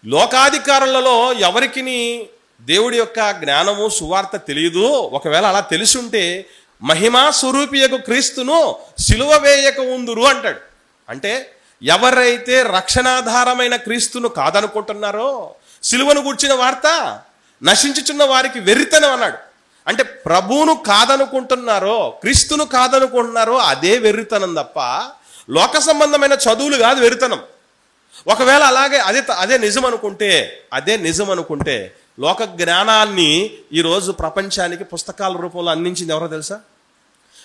లోకాధికారులలో ఎవరికి దేవుడి యొక్క జ్ఞానము సువార్త తెలియదు. ఒకవేళ అలా తెలిసుంటే మహిమా స్వరూపియకు క్రీస్తును సిలువ వేయక ఉందురు అంటాడు. అంటే ఎవరైతే రక్షణాధారమైన క్రీస్తును కాదనుకుంటున్నారో, సిలువను గూర్చిన వార్త నశించుచున్న వారికి వెర్రితనం అన్నాడు. అంటే ప్రభువును కాదనుకుంటున్నారో, క్రీస్తును కాదనుకుంటున్నారో అదే వెర్రితనం తప్ప లోక సంబంధమైన చదువులు కాదు వెర్రితనం. ఒకవేళ అలాగే అదే నిజం అనుకుంటే లోక జ్ఞానాన్ని ఈరోజు ప్రపంచానికి పుస్తకాల రూపంలో అందించింది ఎవరో తెలుసా?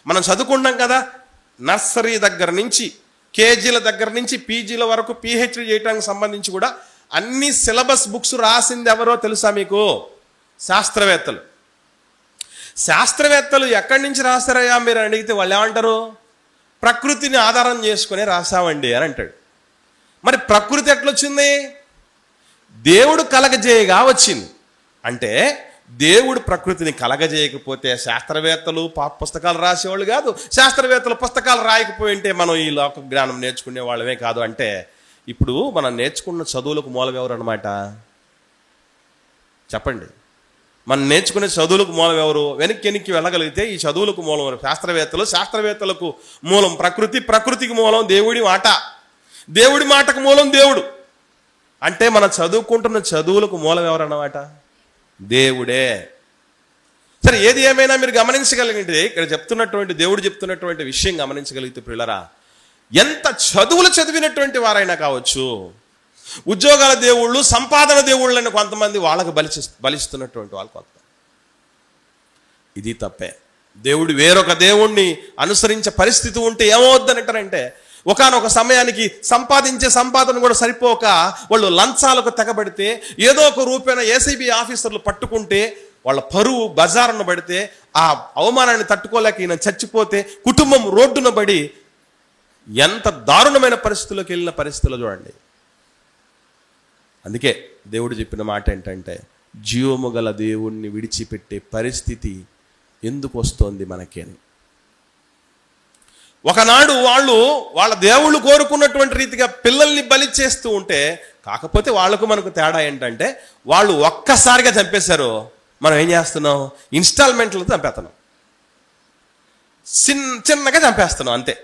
మనం చదువుకుంటాం కదా, నర్సరీ దగ్గర నుంచి కేజీల దగ్గర నుంచి పీజీల వరకు పిహెచ్డి చేయడానికి సంబంధించి కూడా అన్ని సిలబస్ బుక్స్ రాసింది ఎవరో తెలుసా మీకు? శాస్త్రవేత్తలు. శాస్త్రవేత్తలు ఎక్కడి నుంచి రాస్తారయ్యా మీరు అడిగితే వాళ్ళు ఏమంటారు? ప్రకృతిని ఆధారం చేసుకుని రాసామండి అని అంటాడు. మరి ప్రకృతి ఎట్లొచ్చింది? దేవుడు కలగజేయగా వచ్చింది. అంటే దేవుడు ప్రకృతిని కలగజేయకపోతే శాస్త్రవేత్తలు పుస్తకాలు రాసేవాళ్ళు కాదు, శాస్త్రవేత్తలు పుస్తకాలు రాయకపోయింటే మనం ఈ లోక జ్ఞానం నేర్చుకునే వాళ్ళమే కాదు. అంటే ఇప్పుడు మనం నేర్చుకున్న చదువులకు మూలం ఎవరు అన్నమాట? చెప్పండి. మనం నేర్చుకునే చదువులకు మూలం ఎవరు? వెనక్కి వెళ్ళగలిగితే ఈ చదువులకు మూలం శాస్త్రవేత్తలకు మూలం ప్రకృతి, ప్రకృతికి మూలం దేవుడి మాట, దేవుడి మాటకు మూలం దేవుడు. అంటే మనం చదువుకుంటున్న చదువులకు మూలం ఎవరన్నమాట? దేవుడే. సరే, ఏది ఏమైనా మీరు గమనించగలిగితే ఇక్కడ దేవుడు చెప్తున్నటువంటి విషయం గమనించగలిగితే పిల్లరా, ఎంత చదువులు చదివినటువంటి వారైనా కావచ్చు, ఉద్యోగాల దేవుళ్ళు, సంపాదన దేవుళ్ళు అని కొంతమంది వాళ్ళకు బలిస్తున్నటువంటి వాళ్ళు కొంతమంది. ఇది తప్పే. దేవుడు వేరొక దేవుణ్ణి అనుసరించే పరిస్థితి ఉంటే ఏమవుద్దంటారంటే, ఒకానొక సమయానికి సంపాదించే సంపాదన కూడా సరిపోక వాళ్ళు లంచాలకు తెగబడితే, ఏదో ఒక రూపేణ ఏసీబీ ఆఫీసర్లు పట్టుకుంటే వాళ్ళ పరువు బజారును పడితే, ఆ అవమానాన్ని తట్టుకోలేక ఈయన చచ్చిపోతే కుటుంబం రోడ్డున పడి ఎంత దారుణమైన పరిస్థితుల్లోకి వెళ్ళిన పరిస్థితుల్లో చూడండి. అందుకే దేవుడు చెప్పిన మాట ఏంటంటే, జీవము గల దేవుణ్ణి విడిచిపెట్టే పరిస్థితి ఎందుకు వస్తోంది మనకి అని. ఒకనాడు వాళ్ళ దేవుళ్ళు కోరుకున్నటువంటి రీతిగా పిల్లల్ని బలి చేస్తూ ఉంటే, కాకపోతే వాళ్లకు మనకు తేడా ఏంటంటే, వాళ్ళు ఒక్కసారిగా చంపేశారు, మనం ఏం చేస్తున్నాం? ఇన్స్టాల్మెంట్లతో చంపేస్తున్నాం, చిన్నగా చంపేస్తున్నాం, అంతే.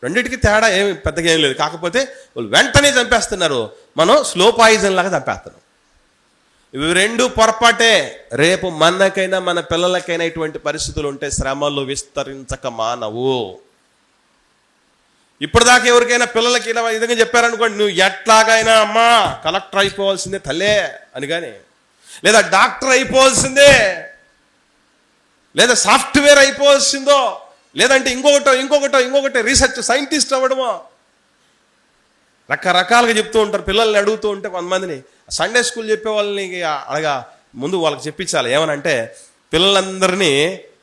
రెండింటికి తేడా పెద్దగా ఏం లేదు. కాకపోతే వాళ్ళు వెంటనే చంపేస్తున్నారు, మనం స్లో పాయిజన్ లాగా చంపేస్తున్నాం. ఇవి రెండు పొరపాటే. రేపు మనకైనా మన పిల్లలకైనా ఇటువంటి పరిస్థితులు ఉంటే శ్రమలు విస్తరించక మానవు. ఇప్పటిదాకా ఎవరికైనా పిల్లలకి ఇలా విధంగా చెప్పారనుకోండి, నువ్వు ఎట్లాగైనా అమ్మా కలెక్టర్ అయిపోవాల్సిందే తల్లే అని, కానీ లేదా డాక్టర్ అయిపోవాల్సిందే, లేదా సాఫ్ట్వేర్ అయిపోవాల్సిందో, లేదంటే ఇంకొకటో రీసెర్చ్ సైంటిస్ట్ అవ్వడమో, రకరకాలుగా చెప్తూ ఉంటారు. పిల్లల్ని అడుగుతూ ఉంటే కొంతమందిని సండే స్కూల్ చెప్పే వాళ్ళని అలాగా ముందు వాళ్ళకి చెప్పించాలి. ఏమనంటే, పిల్లలందరినీ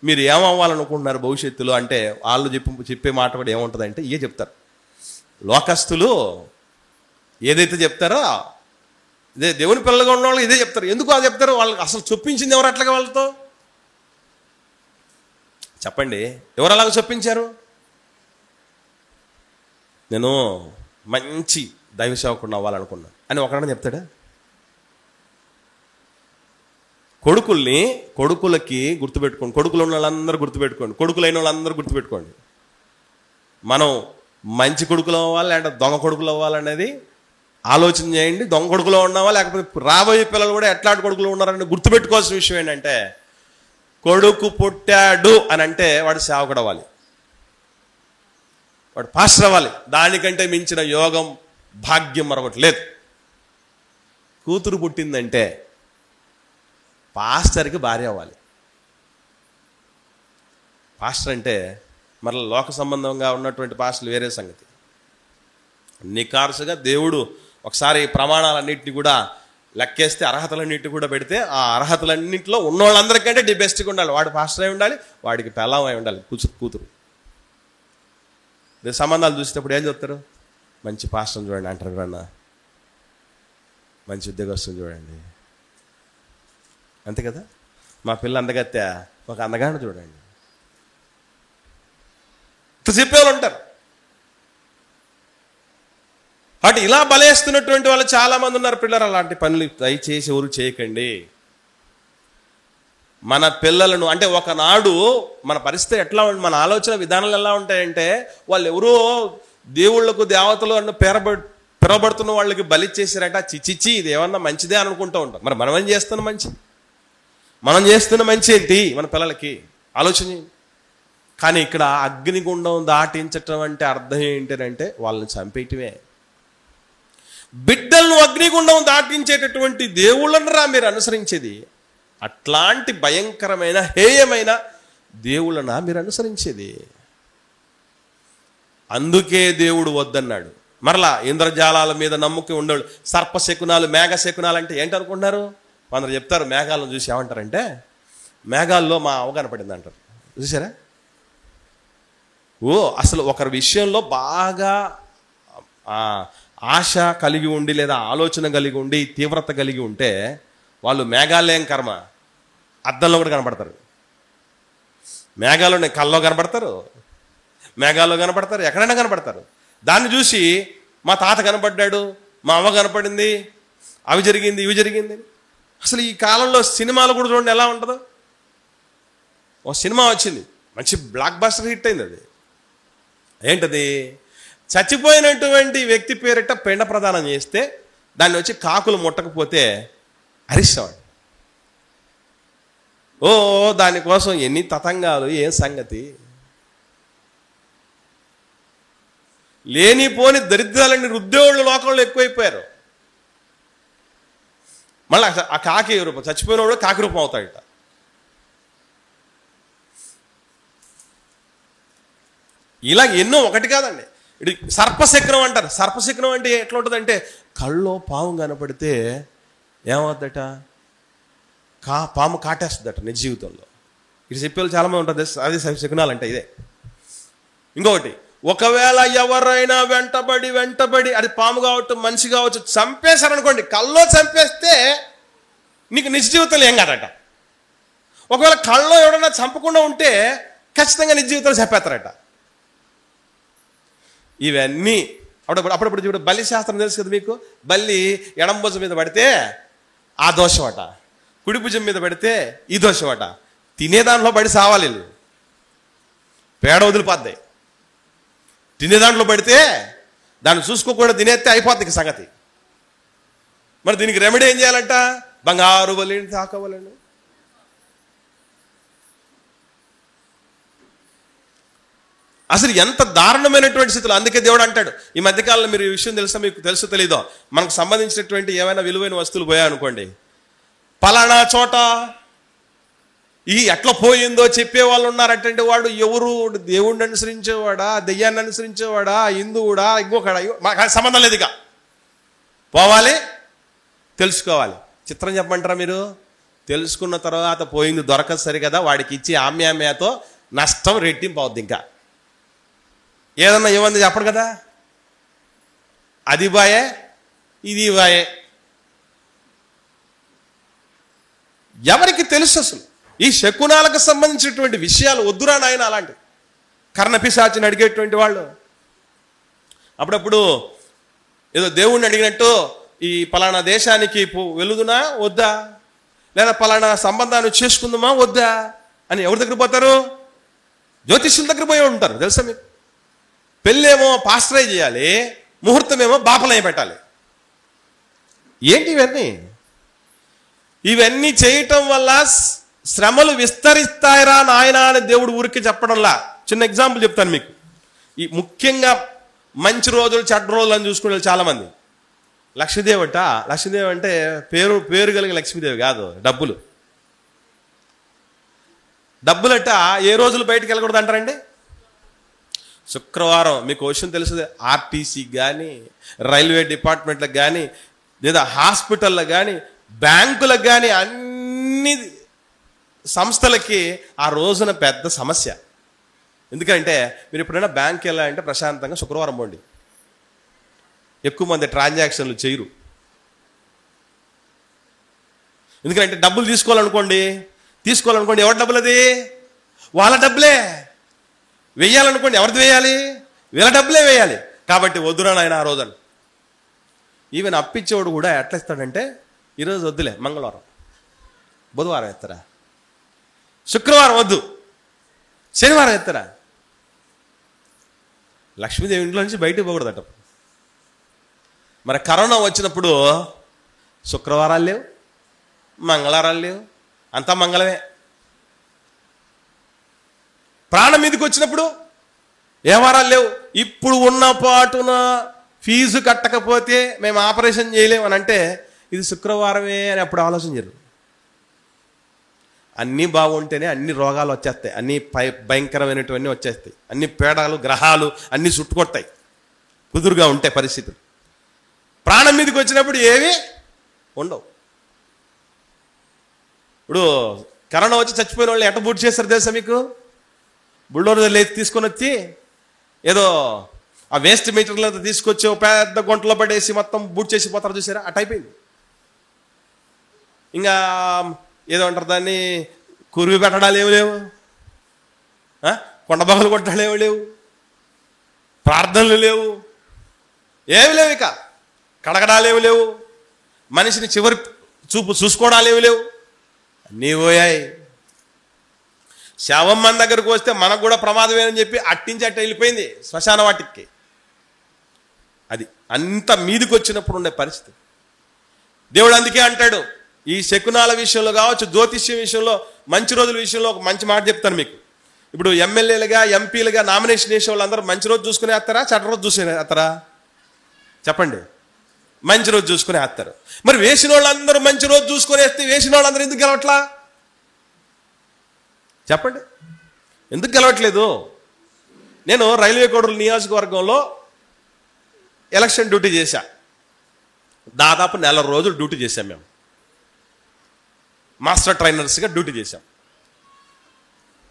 మీరు ఏమవ్వాలనుకుంటున్నారు భవిష్యత్తులో అంటే వాళ్ళు చెప్పే మాట కూడా ఏముంటుందంటే ఇవే చెప్తారు. లోకస్తులు ఏదైతే చెప్తారో ఇదే, దేవుని పిల్లలుగా ఉన్న వాళ్ళు ఇదే చెప్తారు. ఎందుకు అది చెప్తారు? వాళ్ళకి అసలు చొప్పించింది ఎవరు అట్లాగా వాళ్ళతో? చెప్పండి, ఎవరు అలాగ చొప్పించారు? నేను మంచి దైవ సేవకుడిని అవ్వాలనుకున్నా అని ఒకడని చెప్తాడా? కొడుకులకి గుర్తుపెట్టుకోండి, కొడుకులు ఉన్న వాళ్ళందరూ గుర్తుపెట్టుకోండి, కొడుకులైన వాళ్ళందరూ గుర్తుపెట్టుకోండి. మనం మంచి కొడుకులు అవ్వాలి లేదంటే దొంగ కొడుకులు అవ్వాలనేది ఆలోచన చేయండి. దొంగ కొడుకులో ఉన్నావా లేకపోతే రాబోయే పిల్లలు కూడా ఎట్లాంటి కొడుకులు ఉన్నారని గుర్తుపెట్టుకోవాల్సిన విషయం ఏంటంటే, కొడుకు పుట్టాడు అని అంటే వాడు సేవకుడు అవ్వాలి. వాడు పాస్టర్ అవ్వాలి. దానికంటే మించిన యోగం భాగ్యం మరొకటి లేదు. కూతురు పుట్టిందంటే పాస్టర్కి భార్య అవ్వాలి. పాస్టర్ అంటే మరలా లోక సంబంధంగా ఉన్నటువంటి పాస్టర్లు వేరే సంగతి. నికార్సుగా దేవుడు ఒకసారి ప్రమాణాలన్నింటినీ కూడా లెక్కేస్తే అర్హతలన్నింటినీ కూడా పెడితే ఆ అర్హతలన్నింటిలో ఉన్న వాళ్ళందరికంటే ది బెస్ట్గా ఉండాలి. వాడు పాస్టర్ అయి ఉండాలి, వాడికి పెళ్ళాం అయి ఉండాలి, కూతురు. సంబంధాలు చూసేటప్పుడు ఏం చెప్తారు? మంచి పాస్టర్ని చూడండి అంటారు ఎవరన్నా, మంచి ఉద్యోగస్తుని చూడండి, అంతే కదా. మా పిల్ల అందగత్తే, ఒక అందగాన్ని చూడండి, చెప్పేవాళ్ళు ఉంటారు. అటు ఇలా బలేస్తున్నటువంటి వాళ్ళు చాలా మంది ఉన్నారు. పిల్లలు అలాంటి పనులు దయచేసి ఎవరు చేయకండి. మన పిల్లలను అంటే ఒకనాడు మన పరిస్థితి ఎట్లా ఉంటుంది, మన ఆలోచన విధానాలు ఎలా ఉంటాయంటే వాళ్ళు ఎవరో దేవుళ్లకు దేవతలు అన్న పిరబడుతున్న వాళ్ళకి బలిచ్చేసారట. చిచ్చిచ్చి ఇది ఏమన్నా మంచిదే అని అనుకుంటూ ఉంటాం. మరి మనం ఏం చేస్తున్న మంచి, మనం చేస్తున్న మంచి ఏంటి మన పిల్లలకి ఆలోచన. కానీ ఇక్కడ అగ్నిగుండం దాటించటం అంటే అర్థం ఏంటంటే వాళ్ళని చంపేయటమే. బిడ్డలను అగ్నిగుండం దాటించేటటువంటి దేవుళ్ళను రా మీరు అనుసరించేది. అట్లాంటి భయంకరమైన హేయమైన దేవుళ్ళనా మీరు అనుసరించేది. అందుకే దేవుడు వద్దన్నాడు. మరలా ఇంద్రజాలాల మీద నమ్ముకి ఉండేవాళ్ళు సర్పశకునాలు, మేఘ శకునాలు అంటే ఏంటనుకుంటున్నారు? కొందరు చెప్తారు మేఘాలను చూసి ఏమంటారంటే, మేఘాల్లో మా అవగాహన పడింది అంటారు. చూసారా? అసలు ఒకరి విషయంలో బాగా ఆశ కలిగి ఉండి లేదా ఆలోచన కలిగి ఉండి తీవ్రత కలిగి ఉంటే వాళ్ళు మేఘాలేం కర్మ అద్దంలో కూడా కనపడతారు. మేఘాలు కల్లో కనపడతారు, మేఘాల్లో కనపడతారు, ఎక్కడైనా కనపడతారు. దాన్ని చూసి మా తాత కనపడ్డాడు, మా అమ్మ కనపడింది, అవి జరిగింది ఇవి జరిగింది. అసలు ఈ కాలంలో సినిమాలు కూడా చూడండి ఎలా ఉంటుందో. ఒక సినిమా వచ్చింది, మంచి బ్లాక్ బస్టర్ హిట్ అయింది. అది ఏంటది? చచ్చిపోయినటువంటి వ్యక్తి పేరిట పెండ ప్రదానం చేస్తే దాన్ని వచ్చి కాకులు ముట్టకపోతే అరిస్తాడు. దానికోసం ఎన్ని తతంగాలు, ఏం సంగతి. లేనిపోని దరిద్రాలన్నీ రుద్దేవాళ్ళు లోకంలో ఎక్కువైపోయారు. మళ్ళీ ఆ కాకి రూపం, చచ్చిపోయిన వాడు కాకి రూపం అవుతాడట. ఇలా ఎన్నో, ఒకటి కాదండి. ఇది సర్పశకునం అంటారు. సర్పశకునం అంటే ఎట్లా ఉంటుందంటే కళ్ళలో పాము కనపడితే ఏమవుద్దట, పాము కాటేస్తుందట నిజ జీవితంలో. ఇది చెప్పేవాళ్ళు చాలామంది ఉంటుంది. అది శకునాలు అంటే ఇదే. ఇంకొకటి, ఒకవేళ ఎవరైనా వెంటబడి అది పాము కావచ్చు మనిషి కావచ్చు చంపేశారనుకోండి, కళ్ళలో చంపేస్తే నీకు నిజ జీవితంలో ఏం కాదట. ఒకవేళ కళ్ళలో ఎవడన్నా చంపకుండా ఉంటే ఖచ్చితంగా నిజ జీవితంలో చెప్పేస్తారట. ఇవన్నీ అప్పుడప్పుడు చూడు, బలి శాస్త్రం తెలుసు కదా మీకు. బల్లి ఎడం భుజం మీద పడితే ఆ దోషం అట, కుడి భుజం మీద పడితే ఈ దోషం అట. తినేదాంట్లో పడి సావాలి, పేడ వదిలిపోద్ది. తినేదాంట్లో పడితే దాన్ని చూసుకోకుండా తినేస్తే అయిపోద్ది సంగతి. మరి దీనికి రెమెడీ ఏం చేయాలంట? బంగారు బలిని తాకవలను. అసలు ఎంత దారుణమైనటువంటి స్థితులు. అందుకే దేవుడు అంటాడు, ఈ మధ్యకాలంలో మీరు ఈ విషయం తెలుసా, మీకు తెలుసో తెలీదో, మనకు సంబంధించినటువంటి ఏమైనా విలువైన వస్తువులు పోయాయనుకోండి, పలానా చోట ఈ ఎట్లా పోయిందో చెప్పే వాళ్ళు ఉన్నారంటే వాడు ఎవరు, దేవుడిని అనుసరించేవాడా, దెయ్యాన్ని అనుసరించేవాడా, హిందువుడా, ఇంకొకడా, మాకు సంబంధం లేదు. ఇక పోవాలి, తెలుసుకోవాలి. చిత్రం చెప్పమంటారా మీరు? తెలుసుకున్న తర్వాత పోయింది దొరకదు సరి కదా, వాడికి ఇచ్చి ఆమ్యామ్యతో నష్టం రెట్టింపు అవుద్ది. ఇంకా ఏదన్నా ఏమంది చెప్పడు కదా, అది బాయే ఇది బాయే. ఎవరికి తెలుసు అసలు ఈ శకునాలకు సంబంధించినటువంటి విషయాలు? వద్దురా నాయన అలాంటి కర్ణపిశాచిని అడిగేటువంటి వాళ్ళు. అప్పుడప్పుడు ఏదో దేవుణ్ణి అడిగినట్టు ఈ పలానా దేశానికి వెళుదునా వద్దా, లేదా పలానా సంబంధాన్ని చేసుకుందామా వద్దా అని ఎవరి దగ్గర పోతారు? జ్యోతిష్యుల దగ్గర పోయి ఉంటారు. తెలుసా మీకు? పెళ్ళేమో పాస్టరే చేయాలి, ముహూర్తమేమో బాపలయ్య పెట్టాలి. ఏంటి ఇవన్నీ చేయటం వల్ల శ్రమలు విస్తరిస్తాయిరా నాయన అని దేవుడు ఊరికి చెప్పడంలా. చిన్న ఎగ్జాంపుల్ చెప్తాను మీకు. ఈ ముఖ్యంగా మంచి రోజులు చెడ్డ రోజులు అని చూసుకునే చాలామంది. లక్ష్మీదేవి లక్ష్మీదేవి అంటే పేరు కలిగిన లక్ష్మీదేవి కాదు, డబ్బులట ఏ రోజులు బయటకు వెళ్ళకూడదు అంటారండి? శుక్రవారం. మీకు విషయం తెలుసు, ఆర్టీసీకి కానీ, రైల్వే డిపార్ట్మెంట్లకు కానీ, లేదా హాస్పిటల్లకు కానీ, బ్యాంకులకు కానీ, అన్ని సంస్థలకి ఆ రోజున పెద్ద సమస్య. ఎందుకంటే మీరు ఎప్పుడైనా బ్యాంక్కి వెళ్ళాలంటే ప్రశాంతంగా శుక్రవారం పోండి. ఎక్కువ మంది ట్రాన్సాక్షన్లు చేయరు. ఎందుకంటే డబ్బులు తీసుకోవాలనుకోండి, ఎవరి డబ్బులు అది? వాళ్ళ డబ్బులే. వేయాలనుకోండి, ఎవరిది వేయాలి? వీళ్ళ డబ్బులే వేయాలి. కాబట్టి వద్దురా నాయన ఆ రోజున. ఈవెన్ అప్పిచ్చేవాడు కూడా ఎట్లా ఇస్తాడంటే, ఈరోజు వద్దులే, మంగళవారం, బుధవారం ఎత్తరా, శుక్రవారం వద్దు, శనివారం ఎత్తరా. లక్ష్మీదేవి ఇంట్లో నుంచి బయటకు పోకూడదట. మరి కరోనా వచ్చినప్పుడు శుక్రవారాలు లేవు, మంగళవారాలు లేవు, అంతా మంగళమే. ప్రాణం మీదకి వచ్చినప్పుడు ఏ వారాలు లేవు. ఇప్పుడు ఉన్న పాటున ఫీజు కట్టకపోతే మేము ఆపరేషన్ చేయలేము అని అంటే ఇది శుక్రవారమే అని అప్పుడు ఆలోచన చేయరు. అన్నీ బాగుంటేనే అన్ని రోగాలు వచ్చేస్తాయి, అన్ని భయంకరమైనటువన్నీ వచ్చేస్తాయి, అన్ని పేడాలు గ్రహాలు అన్నీ చుట్టుకొస్తాయి కుదురుగా ఉంటాయి పరిస్థితులు. ప్రాణం మీదకి వచ్చినప్పుడు ఏవి ఉండవు. ఇప్పుడు కరోనా వచ్చి చచ్చిపోయిన వాళ్ళు ఎట్ట బూట్ చేస్తారు తెలుసా మీకు? బుల్డోజర్ లేచి తీసుకొని వచ్చి ఏదో ఆ వేస్ట్ మెటీరియల్ తీసుకొచ్చి పెద్ద గుంటలో పడేసి మొత్తం బూట్ చేసి పోతారు చూసారా? అటు అయిపోయింది. ఇంకా ఏదో అంటారు దాన్ని, కురివి పెట్టడాలు ఏమి లేవు, కొండబగలు కొట్టడాలు ఏమి లేవు, ప్రార్థనలు లేవు, ఏమి లేవు, ఇక కడగడాలు ఏమి లేవు, మనిషిని చివరి చూపు చూసుకోవడాలు ఏమి లేవు, అన్నీ పోయాయి. శవం మన దగ్గరకు వస్తే మనకు కూడా ప్రమాదమేనని చెప్పి అట్టించి అట్ట వెళ్ళిపోయింది శ్మశాన వాటికి. అది అంత మీదికి వచ్చినప్పుడు ఉండే పరిస్థితి. దేవుడు అందుకే అంటాడు, ఈ శకునాల విషయంలో కావచ్చు, జ్యోతిష్యం విషయంలో, మంచి రోజుల విషయంలో ఒక మంచి మాట చెప్తాను మీకు. ఇప్పుడు ఎమ్మెల్యేలుగా, ఎంపీలుగా నామినేషన్ వేసే వాళ్ళందరూ మంచి రోజు చూసుకుని వేస్తారా, చెడ్డ రోజు చూసుకుని వేస్తారా? చెప్పండి. మంచి రోజు చూసుకుని వేస్తారు. మరి వేసిన వాళ్ళందరూ మంచి రోజు చూసుకొని వేస్తే వేసిన వాళ్ళందరూ ఎందుకు గెలవట్లా? చెప్పండి, ఎందుకు గెలవట్లేదు? నేను రైల్వే కోడూరు నియోజకవర్గంలో ఎలక్షన్ డ్యూటీ చేశా. దాదాపు 4 రోజులు డ్యూటీ చేశాం. మేము మాస్టర్ ట్రైనర్స్గా డ్యూటీ చేశాం.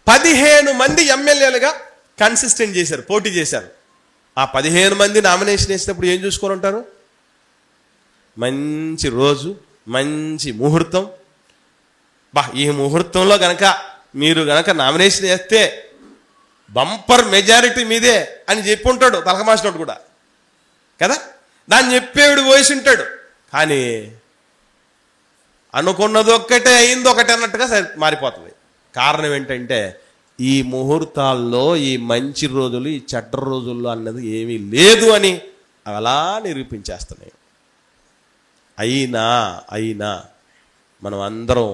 15 మంది ఎమ్మెల్యేలుగా కన్సిస్టెంట్ చేశారు, పోటీ చేశారు. ఆ 15 మంది నామినేషన్ వేసినప్పుడు ఏం చూసుకొని ఉంటారు? మంచి రోజు, మంచి ముహూర్తం. ఈ ముహూర్తంలో మీరు గనక నామినేషన్ వేస్తే బంపర్ మెజారిటీ మీదే అని చెప్పి ఉంటాడు తలకమాసినోడు కూడా కదా. దాన్ని చెప్పేవాడు పోసి ఉంటాడు. కానీ అనుకున్నది ఒక్కటే అయింది ఒకటి అన్నట్టుగా మారిపోతుంది. కారణం ఏంటంటే ఈ ముహూర్తాల్లో, ఈ మంచి రోజులు, ఈ చెడ్డ రోజుల్లో అన్నది ఏమీ లేదు అని అలా నిరూపించేస్తున్నాయి. అయినా మనం అందరం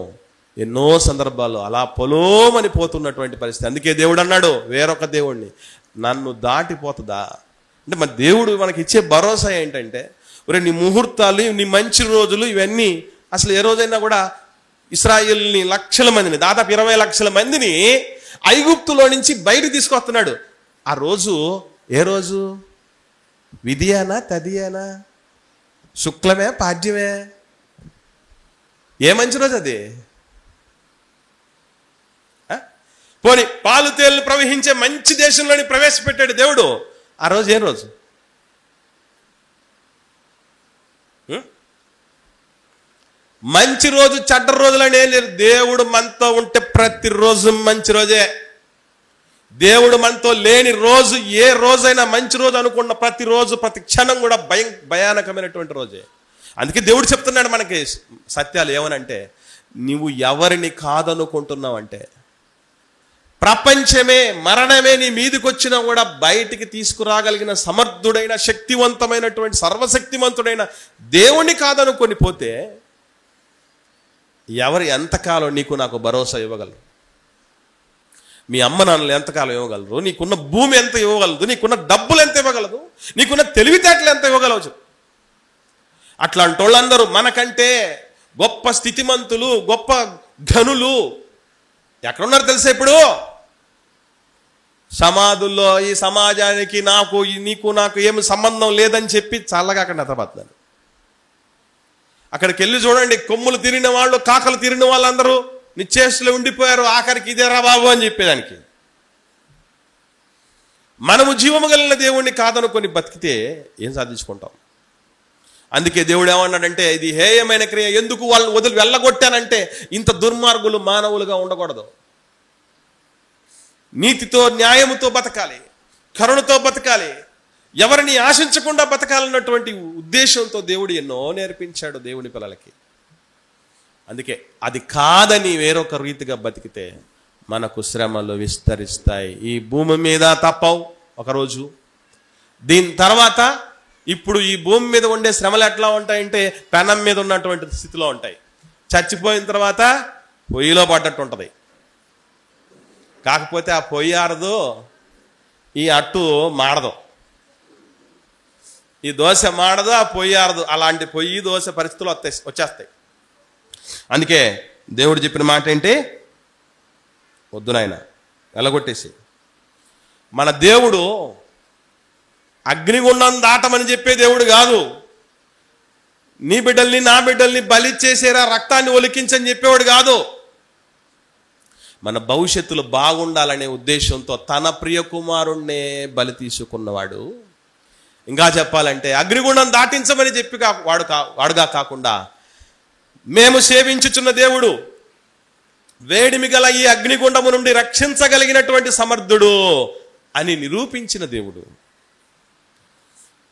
ఎన్నో సందర్భాల్లో అలా పొలోమని పోతున్నటువంటి పరిస్థితి. అందుకే దేవుడు అన్నాడు, వేరొక దేవుడిని నన్ను దాటిపోతుందా అంటే, మన దేవుడు మనకి ఇచ్చే భరోసా ఏంటంటే, నీ ముహూర్తాలు, నీ మంచి రోజులు ఇవన్నీ అసలు ఏ రోజైనా కూడా ఇశ్రాయేలుని లక్షల మందిని, దాదాపు 20 లక్షల మందిని ఐగుప్తులో నుంచి బయట తీసుకొస్తున్నాడు. ఆ రోజు ఏ రోజు? విధియానా, తదియానా, శుక్లమే, పాడ్యమే? ఏ మంచి రోజు అది? పోనీ పాలు తేళ్లు ప్రవహించే మంచి దేశంలోని ప్రవేశపెట్టాడు దేవుడు. ఆ రోజు ఏ రోజు? మంచి రోజు చెడ్డ రోజులని ఏం లేదు. దేవుడు మనతో ఉంటే ప్రతిరోజు మంచి రోజే. దేవుడు మనతో లేని రోజు ఏ రోజైనా మంచి రోజు అనుకున్న ప్రతిరోజు, ప్రతి క్షణం కూడా భయానకమైనటువంటి రోజే. అందుకే దేవుడు చెప్తున్నాడు మనకి సత్యాలు ఏమనంటే, నువ్వు ఎవరిని కాదనుకుంటున్నావు అంటే, ప్రపంచమే, మరణమే నీ మీదకి వచ్చినా కూడా బయటికి తీసుకురాగలిగిన సమర్థుడైన, శక్తివంతమైనటువంటి, సర్వశక్తివంతుడైన దేవుణ్ణి కాదనుకొని పోతే ఎవరు ఎంతకాలం నీకు నాకు భరోసా ఇవ్వగలరు? మీ అమ్మ నాన్నలు ఎంతకాలం ఇవ్వగలరు, నీకున్న భూమి ఎంత ఇవ్వగలదు, నీకున్న డబ్బులు ఎంత ఇవ్వగలదు, నీకున్న తెలివితేటలు ఎంత ఇవ్వగలవు. అట్లాంటి వాళ్ళందరూ మనకంటే గొప్ప స్థితిమంతులు, గొప్ప ఘనులు ఎక్కడున్నారు తెలుసా? ఇప్పుడు సమాధుల్లో ఈ సమాజానికి నీకు నాకు ఏమి సంబంధం లేదని చెప్పి చల్లగా అక్కడ నిద్రపోతున్నారు. అక్కడికి వెళ్ళి చూడండి, కొమ్ములు తిరిగిన వాళ్ళు, కాకలు తిరిగిన వాళ్ళందరూ నిశ్చేష్లో ఉండిపోయారు. ఆఖరికి ఇదేరా బాబు అని చెప్పేదానికి. మనము జీవము కలిగిన దేవుణ్ణి కాదనుకొని బతికితే ఏం సాధించుకుంటాం? అందుకే దేవుడు ఏమన్నాడంటే, ఇది హేయమైన క్రియ, ఎందుకు వాళ్ళని వదిలి వెళ్ళగొట్టానంటే ఇంత దుర్మార్గులు మానవులుగా ఉండకూడదు. నీతితో న్యాయముతో బతకాలి, కరుణతో బతకాలి, ఎవరిని ఆశించకుండా బతకాలన్నటువంటి ఉద్దేశంతో దేవుడు ఎన్నో నేర్పించాడు దేవుని పిల్లలకి. అందుకే అది కాదని వేరొక రీతిగా బతికితే మనకు శ్రమలు విస్తరిస్తాయి. ఈ భూమి మీద తప్పవు ఒకరోజు. దీని తర్వాత ఇప్పుడు ఈ భూమి మీద ఉండే శ్రమలు ఎట్లా ఉంటాయంటే పెనం మీద ఉన్నటువంటి స్థితిలో ఉంటాయి. చచ్చిపోయిన తర్వాత పొయ్యిలో పడ్డట్టు ఉంటుంది. కాకపోతే ఆ పొయ్యి ఆరదు, ఈ అట్టు మాడదు. ఈ దోశ మాడదు, ఆ పొయ్యి ఆరదు. అలాంటి పొయ్యి దోశ పరిస్థితులు వచ్చేస్తాయి. అందుకే దేవుడు చెప్పిన మాట ఏంటి? వద్దు నాయన, వెళ్ళగొట్టేసి. మన దేవుడు అగ్నిగుండం దాటమని చెప్పే దేవుడు కాదు. నీ బిడ్డల్ని నా బిడ్డల్ని బలి చేసేరా, రక్తాన్ని ఒలికించని చెప్పేవాడు కాదు. మన భవిష్యత్తులో బాగుండాలనే ఉద్దేశంతో తన ప్రియ కుమారుణ్ణే బలి తీసుకున్నవాడు. ఇంకా చెప్పాలంటే అగ్నిగుండం దాటించమని చెప్పి వాడుగా కాకుండా మేము సేవించుచున్న దేవుడు వేడిమి గల ఈ అగ్నిగుండము నుండి రక్షించగలిగినటువంటి సమర్థుడు అని నిరూపించిన దేవుడు.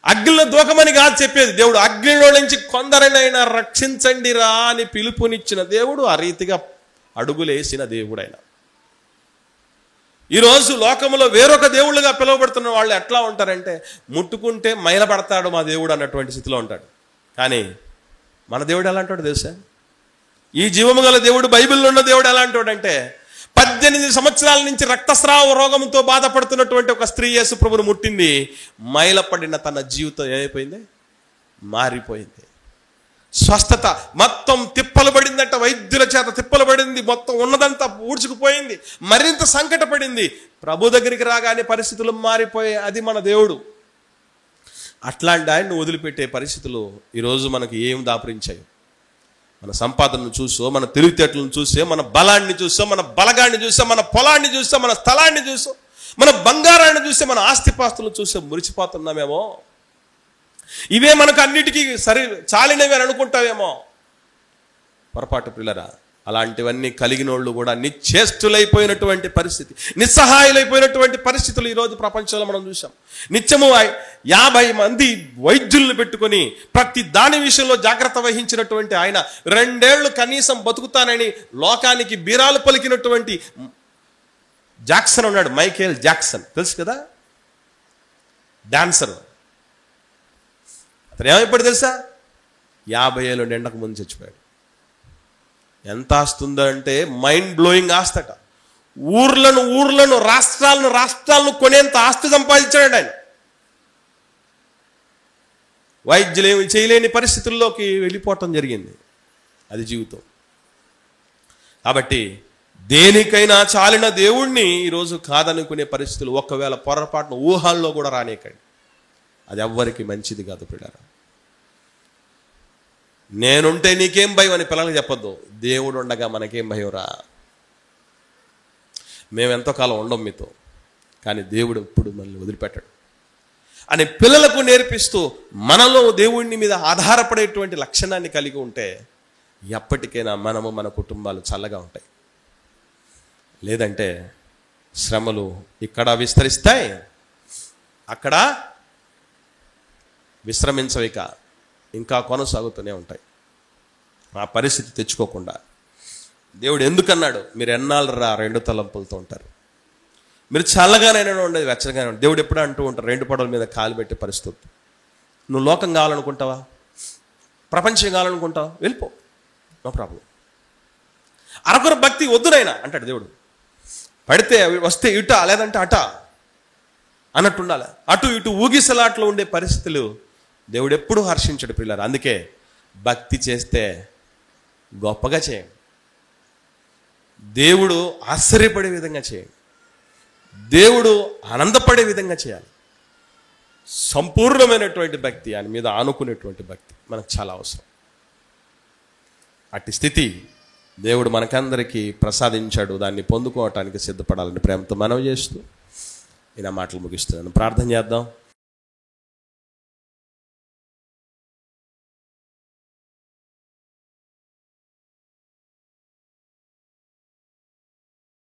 అగ్నిలో దూకమని కాదు చెప్పేది దేవుడు, అగ్నిలో నుంచి కొందరినైనా రక్షించండి రా అని పిలుపునిచ్చిన దేవుడు, ఆ రీతిగా అడుగులేసిన దేవుడైన. ఈరోజు లోకంలో వేరొక దేవుళ్ళుగా పిలువబడుతున్న వాళ్ళు ఎట్లా ఉంటారంటే, ముట్టుకుంటే మైలపడతాడు మా దేవుడు అన్నటువంటి స్థితిలో ఉంటాడు. కానీ మన దేవుడు ఎలా అంటాడు తెలుసా? ఈ జీవము గల దేవుడు, బైబిల్లో ఉన్న దేవుడు ఎలా అంటాడంటే, 18 సంవత్సరాల నుంచి రక్తస్రావ రోగంతో బాధపడుతున్నటువంటి ఒక స్త్రీ యేసు ప్రభువును ముట్టింది. మైలపడిన తన జీవితం ఏమైపోయింది? మారిపోయింది. స్వస్థత మొత్తం తిప్పలు పడిందట, వైద్యుల చేత తిప్పలు పడింది, మొత్తం ఉన్నదంతా ఊడ్చుకుపోయింది, మరింత సంకటపడింది. ప్రభు దగ్గరికి రాగానే పరిస్థితులు మారిపోయాయి. అది మన దేవుడు. అట్లాంటి ఆయన్ని వదిలిపెట్టే పరిస్థితులు ఈరోజు మనకు ఏం దాపురించాయి? మన సంపాదనను చూసో, మన తెలివితేటలను చూసే, మన బలాన్ని చూసో, మన బలగాన్ని చూసో, మన పొలాన్ని చూసో, మన స్థలాన్ని చూసో, మన బంగారాన్ని చూసే, మన ఆస్తిపాస్తులను చూసే మురిచిపోతున్నామేమో. ఇవే మనకు అన్నిటికీ చాలినవి అని అనుకుంటావేమో. పొరపాటు పిల్లరా. అలాంటివన్నీ కలిగిన వాళ్ళు కూడా నిశ్చేష్టులైపోయినటువంటి పరిస్థితి, నిస్సహాయులైపోయినటువంటి పరిస్థితులు ఈరోజు ప్రపంచంలో మనం చూసాం. నిత్యము 50 మంది వైద్యులను పెట్టుకొని ప్రతి దాని విషయంలో జాగ్రత్త వహించినటువంటి ఆయన 2 ఏళ్ళు కనీసం బతుకుతానని లోకానికి బీరాలు పలికినటువంటి జాక్సన్ ఉన్నాడు. మైకేల్ జాక్సన్ తెలుసు కదా, డాన్సర్. అతను ఏమైపోయాడు తెలుసా? 50 ఏళ్ళు నిండక ముందు చచ్చిపోయాడు. ఎంత ఆస్తుందో అంటే మైండ్ బ్లోయింగ్ ఆస్తట. ఊర్లను రాష్ట్రాలను కొనేంత ఆస్తి సంపాదించాడు ఆయన. వైద్యులు ఏమి చేయలేని పరిస్థితుల్లోకి వెళ్ళిపోవటం జరిగింది. అది జీవితం. కాబట్టి దేనికైనా చాలిన దేవుణ్ణి ఈరోజు కాదనుకునే పరిస్థితులు ఒకవేళ పొరపాటున ఊహాల్లో కూడా రానేకండి. అది ఎవ్వరికి మంచిది కాదు పిల్లరా. నేనుంటే నీకేం భయం అని పిల్లలకు చెప్పొద్దు. దేవుడు ఉండగా మనకేం భయంరా. మేమెంతో కాలం ఉండం మీతో, కానీ దేవుడు ఎప్పుడు మనల్ని వదిలిపెట్టాడు అని పిల్లలకు నేర్పిస్తూ మనలో దేవుడిని మీద ఆధారపడేటువంటి లక్షణాన్ని కలిగి ఉంటే ఎప్పటికైనా మనము మన కుటుంబాలు చల్లగా ఉంటాయి. లేదంటే శ్రమలు ఇక్కడ విస్తరిస్తాయి, అక్కడ విశ్రమించవిక ఇంకా కొనసాగుతూనే ఉంటాయి. ఆ పరిస్థితి తెచ్చుకోకుండా దేవుడు ఎందుకన్నాడు? మీరు ఎన్నాళ్ళు రా 2 తలంపులతో ఉంటారు, మీరు చల్లగానైనా ఉండేది వెచ్చగానే ఉండదు. దేవుడు ఎప్పుడూ అంటూ ఉంటారు, 2 పడవల మీద కాలు పెట్టే పరిస్థితి. నువ్వు లోకం కావాలనుకుంటావా, ప్రపంచం కావాలనుకుంటావా, వెళ్ళిపో, నో ప్రాబ్లం. అరకొర భక్తి వద్దునైనా అంటాడు దేవుడు. పడితే వస్తే ఇట లేదంటే అట అన్నట్టు ఉండాలి. అటు ఇటు ఊగిసలాట్లో ఉండే పరిస్థితులు దేవుడు ఎప్పుడూ హర్షించడు పిల్లలు. అందుకే భక్తి చేస్తే గొప్పగా చేయండి, దేవుడు ఆశ్చర్యపడే విధంగా చేయండి, దేవుడు ఆనందపడే విధంగా చేయాలి. సంపూర్ణమైనటువంటి భక్తి, ఆయన మీద ఆనుకునేటువంటి భక్తి మనకు చాలా అవసరం. అట్టి స్థితి దేవుడు మనకందరికీ ప్రసాదించాడు. దాన్ని పొందుకోవటానికి సిద్ధపడాలని ప్రేమతో మనవి చేస్తూ నేను ఆ మాటలు ముగిస్తున్నాను. ప్రార్థన చేద్దాం.